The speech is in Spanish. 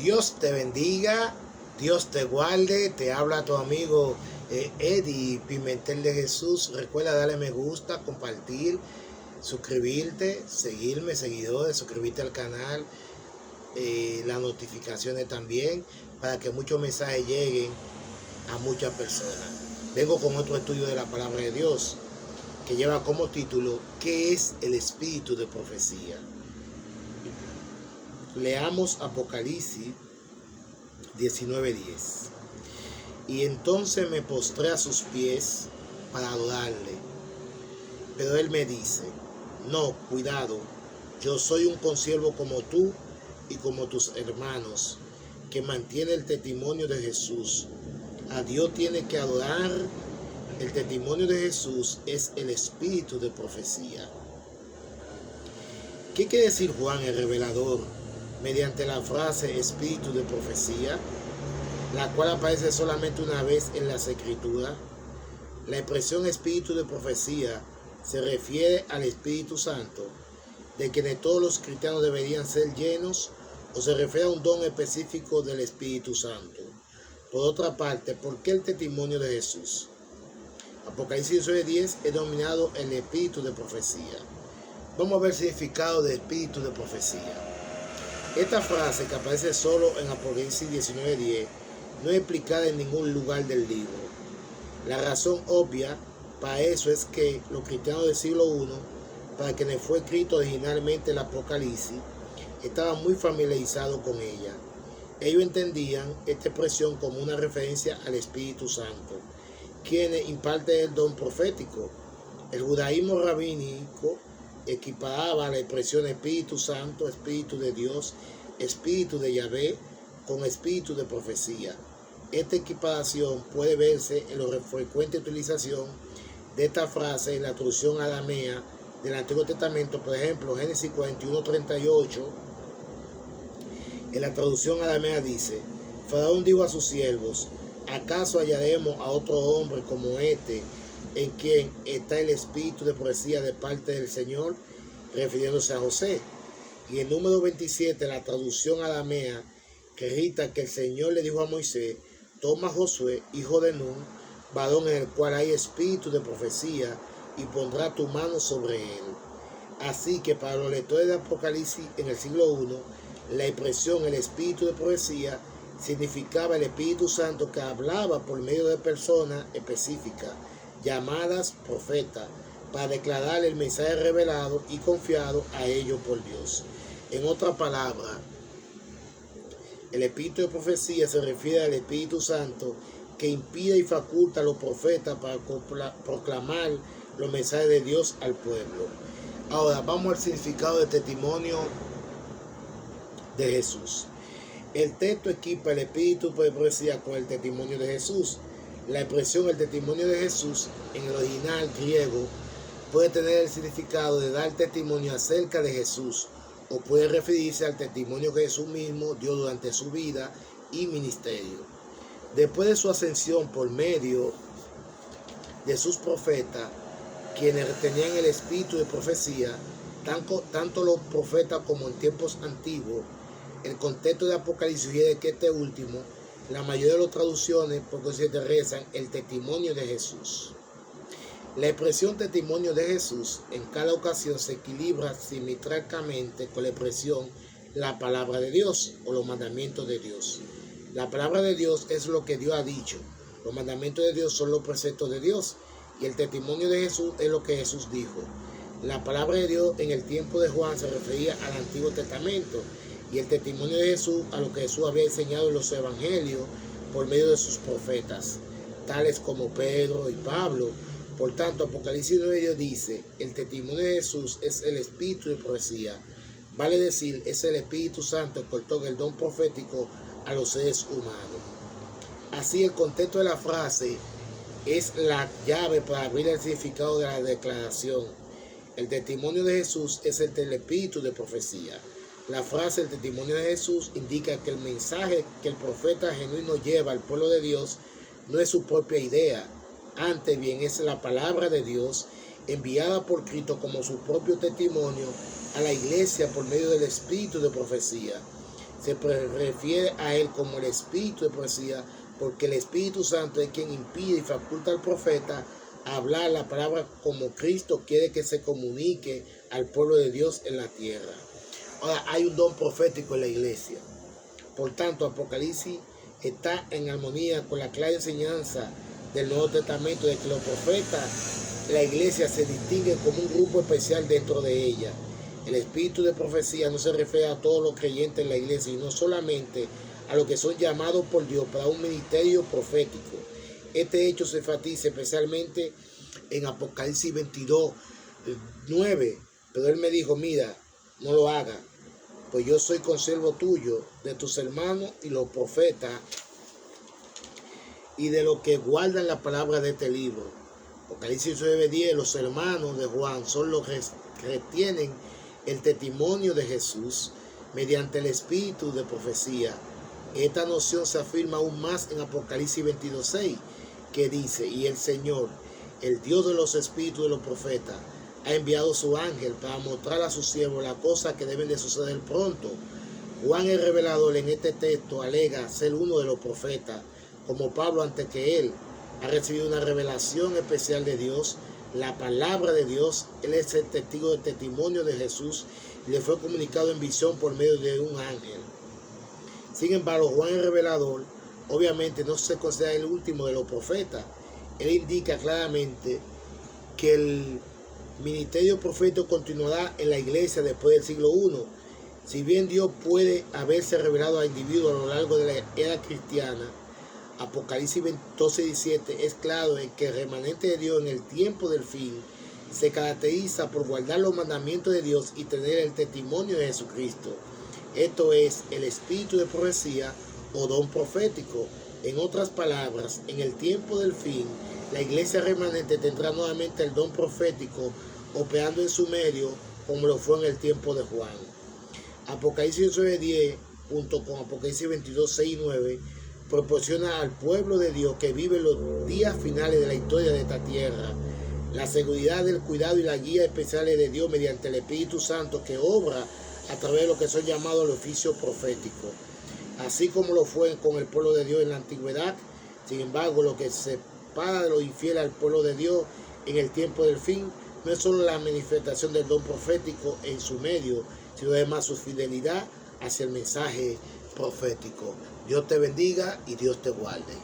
Dios te bendiga, Dios te guarde, te habla tu amigo Eddie Pimentel de Jesús. Recuerda darle me gusta, compartir, suscribirte, seguirme, seguidores, suscribirte al canal, las notificaciones también, para que muchos mensajes lleguen a muchas personas. Vengo con otro estudio de la palabra de Dios, que lleva como título, ¿qué es el espíritu de profecía? Leamos Apocalipsis 19:10. Y entonces me postré a sus pies para adorarle. Pero él me dice, no, cuidado, yo soy un consiervo como tú y como tus hermanos, que mantiene el testimonio de Jesús. A Dios tiene que adorar. El testimonio de Jesús es el espíritu de profecía. ¿Qué quiere decir Juan el revelador mediante la frase espíritu de profecía, la cual aparece solamente una vez en las Escrituras? La expresión espíritu de profecía se refiere al Espíritu Santo, de quienes todos los cristianos deberían ser llenos, o se refiere a un don específico del Espíritu Santo. Por otra parte, ¿por qué el testimonio de Jesús? Apocalipsis 10 es denominado el espíritu de profecía. Vamos a ver el significado del espíritu de profecía. Esta frase, que aparece solo en Apocalipsis 19:10, no es explicada en ningún lugar del libro. La razón obvia para eso es que los cristianos del siglo I, para quienes fue escrito originalmente el Apocalipsis, estaban muy familiarizados con ella. Ellos entendían esta expresión como una referencia al Espíritu Santo, quien imparte el don profético. El judaísmo rabínico equiparaba la expresión Espíritu Santo, Espíritu de Dios, Espíritu de Yahvé, con espíritu de profecía. Esta equiparación puede verse en la frecuente utilización de esta frase en la traducción aramea del Antiguo Testamento. Por ejemplo, Génesis 41:38, en la traducción aramea dice: Faraón dijo a sus siervos, ¿acaso hallaremos a otro hombre como este, en quien está el espíritu de profecía de parte del Señor? Refiriéndose a José. Y en número 27, la traducción aramea, que grita que el Señor le dijo a Moisés: toma a Josué, hijo de Nun, varón en el cual hay espíritu de profecía, y pondrá tu mano sobre él. Así que para los lectores de Apocalipsis en el siglo I, la expresión el espíritu de profecía significaba el Espíritu Santo que hablaba por medio de personas específicas, llamadas profetas, para declarar el mensaje revelado y confiado a ellos por Dios. En otra palabra, el espíritu de profecía se refiere al Espíritu Santo que impide y faculta a los profetas para proclamar los mensajes de Dios al pueblo. Ahora vamos al significado del testimonio de Jesús. El texto equipa el espíritu de profecía con el testimonio de Jesús. La expresión el testimonio de Jesús en el original griego puede tener el significado de dar testimonio acerca de Jesús, o puede referirse al testimonio que Jesús mismo dio durante su vida y ministerio. Después de su ascensión por medio de sus profetas, quienes tenían el espíritu de profecía, tanto los profetas como en tiempos antiguos, el contexto de Apocalipsis sugiere que este último, la mayoría de las traducciones, porque se rezan el testimonio de Jesús. La expresión testimonio de Jesús en cada ocasión se equilibra simétricamente con la expresión la palabra de Dios o los mandamientos de Dios. La palabra de Dios es lo que Dios ha dicho. Los mandamientos de Dios son los preceptos de Dios. Y el testimonio de Jesús es lo que Jesús dijo. La palabra de Dios en el tiempo de Juan se refería al Antiguo Testamento, y el testimonio de Jesús a lo que Jesús había enseñado en los evangelios por medio de sus profetas, tales como Pedro y Pablo. Por tanto, Apocalipsis 9 dice, el testimonio de Jesús es el espíritu de profecía. Vale decir, es el Espíritu Santo que otorga el don profético a los seres humanos. Así, el contexto de la frase es la llave para abrir el significado de la declaración. El testimonio de Jesús es el del espíritu de profecía. La frase el testimonio de Jesús indica que el mensaje que el profeta genuino lleva al pueblo de Dios no es su propia idea, antes bien es la palabra de Dios enviada por Cristo como su propio testimonio a la iglesia por medio del espíritu de profecía. Se refiere a él como el espíritu de profecía, porque el Espíritu Santo es quien impide y faculta al profeta a hablar la palabra como Cristo quiere que se comunique al pueblo de Dios en la tierra. Ahora, hay un don profético en la iglesia. Por tanto, Apocalipsis está en armonía con la clara enseñanza del Nuevo Testamento de que los profetas, la iglesia, se distinguen como un grupo especial dentro de ella. El espíritu de profecía no se refiere a todos los creyentes en la iglesia, sino solamente a los que son llamados por Dios para un ministerio profético. Este hecho se enfatiza especialmente en Apocalipsis 22, 9. Pero él me dijo, mira, no lo hagas, pues yo soy consiervo tuyo, de tus hermanos y los profetas, y de los que guardan la palabra de este libro. Apocalipsis 9:10, los hermanos de Juan son los que retienen el testimonio de Jesús mediante el espíritu de profecía. Esta noción se afirma aún más en Apocalipsis 22:6, que dice, y el Señor, el Dios de los espíritus de los profetas, ha enviado su ángel para mostrar a sus siervos las cosas que deben de suceder pronto. Juan el revelador en este texto alega ser uno de los profetas, como Pablo antes que él. Ha recibido una revelación especial de Dios, la palabra de Dios. Él es el testigo del testimonio de Jesús y le fue comunicado en visión por medio de un ángel. Sin embargo, Juan el revelador obviamente no se considera el último de los profetas. Él indica claramente que el ministerio profético continuará en la iglesia después del siglo I. Si bien Dios puede haberse revelado a individuos a lo largo de la era cristiana, Apocalipsis 12:17 es claro en que el remanente de Dios en el tiempo del fin se caracteriza por guardar los mandamientos de Dios y tener el testimonio de Jesucristo. Esto es el espíritu de profecía o don profético. En otras palabras, en el tiempo del fin, la iglesia remanente tendrá nuevamente el don profético operando en su medio como lo fue en el tiempo de Juan. Apocalipsis 9:10 junto con Apocalipsis 22:6 y 9 proporciona al pueblo de Dios que vive los días finales de la historia de esta tierra la seguridad del cuidado y la guía especiales de Dios mediante el Espíritu Santo que obra a través de lo que son llamados los oficios proféticos. Así como lo fue con el pueblo de Dios en la antigüedad, sin embargo, lo que separa de los infieles al pueblo de Dios en el tiempo del fin no es solo la manifestación del don profético en su medio, sino además su fidelidad hacia el mensaje profético. Dios te bendiga y Dios te guarde.